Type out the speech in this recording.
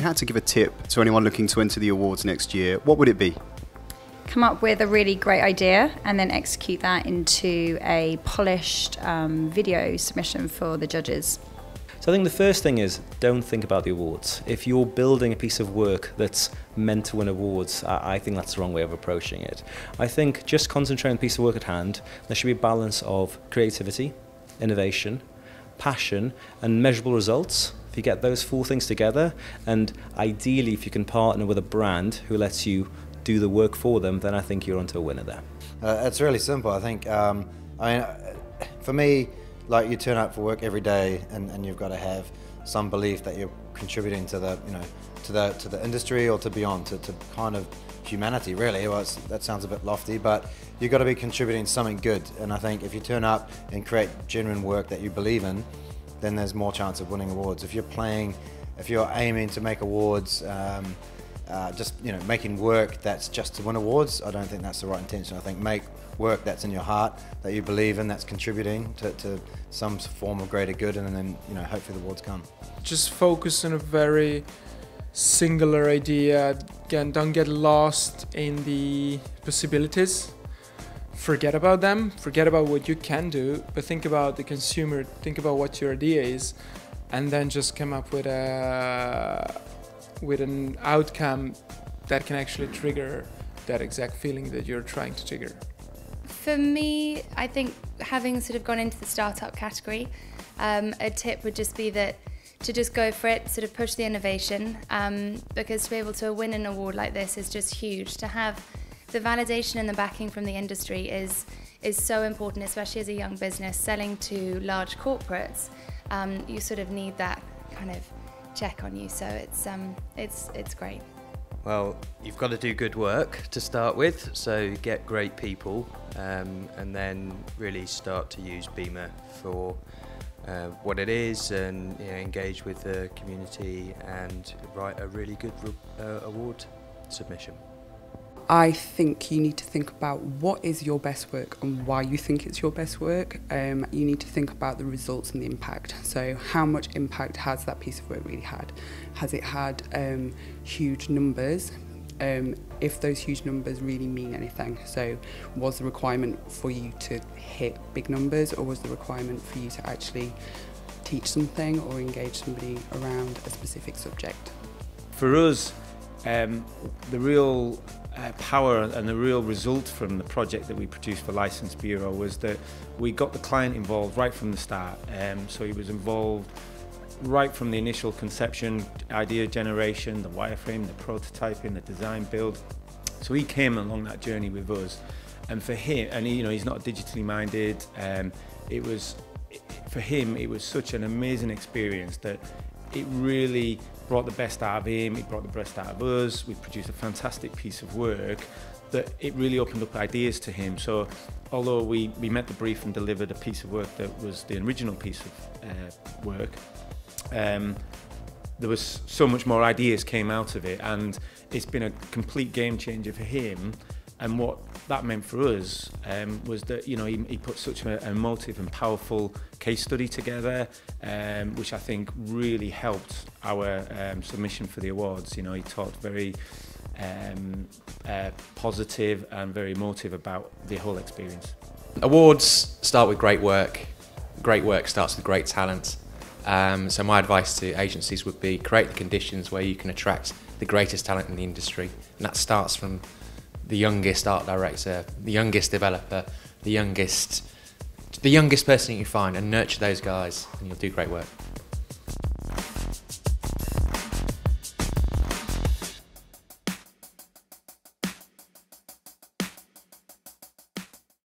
had to give a tip to anyone looking to enter the awards next year, what would it be? Come up with a really great idea and then execute that into a polished video submission for the judges. So I think the first thing is, don't think about the awards. If you're building a piece of work that's meant to win awards, I think that's the wrong way of approaching it. I think just concentrate on the piece of work at hand. There should be a balance of creativity, innovation, passion and measurable results. If you get those four things together, and ideally if you can partner with a brand who lets you do the work for them, then I think you're onto a winner there. It's really simple. I think, for me, like, you turn up for work every day, and you've got to have some belief that you're contributing to the, to the industry or to beyond, to kind of humanity, really. Well, that sounds a bit lofty, but you've got to be contributing something good. And I think if you turn up and create genuine work that you believe in, then there's more chance of winning awards. If you're aiming to make awards, making work that's just to win awards, I don't think that's the right intention. I think make work that's in your heart, that you believe in, that's contributing to some form of greater good, and then hopefully the awards come. Just focus on a very singular idea. Again, don't get lost in the possibilities. Forget about them, forget about what you can do, but think about the consumer, think about what your idea is, and then just come up with an outcome that can actually trigger that exact feeling that you're trying to trigger. For me, I think having sort of gone into the startup category, a tip would just be that to just go for it, sort of push the innovation, because to be able to win an award like this is just huge. To have the validation and the backing from the industry is so important, especially as a young business selling to large corporates. You sort of need that kind of check on you, so it's great. Well, you've got to do good work to start with, so get great people, and then really start to use BIMA for what it is, and engage with the community and write a really good award submission. I think you need to think about what is your best work and why you think it's your best work. You need to think about the results and the impact. So how much impact has that piece of work really had? Has it had huge numbers? If those huge numbers really mean anything. So was the requirement for you to hit big numbers, or was the requirement for you to actually teach something or engage somebody around a specific subject? For us, the real power and the real result from the project that we produced for Licence Bureau was that we got the client involved right from the start. So he was involved right from the initial conception, idea generation, the wireframe, the prototyping, the design build. So he came along that journey with us, and for him, and he's not digitally minded. For him, it was such an amazing experience that it really brought the best out of him, it brought the best out of us. We produced a fantastic piece of work that it really opened up ideas to him. So although we met the brief and delivered a piece of work that was the original piece of work, there was so much more ideas came out of it, and it's been a complete game changer for him. And what that meant for us was that he put such an emotive and powerful case study together, which I think really helped our submission for the awards. He talked very positive and very emotive about the whole experience. Awards start with great work. Great work starts with great talent. So my advice to agencies would be create the conditions where you can attract the greatest talent in the industry, and that starts from the youngest art director, the youngest developer, the youngest person you find, and nurture those guys, and you'll do great work.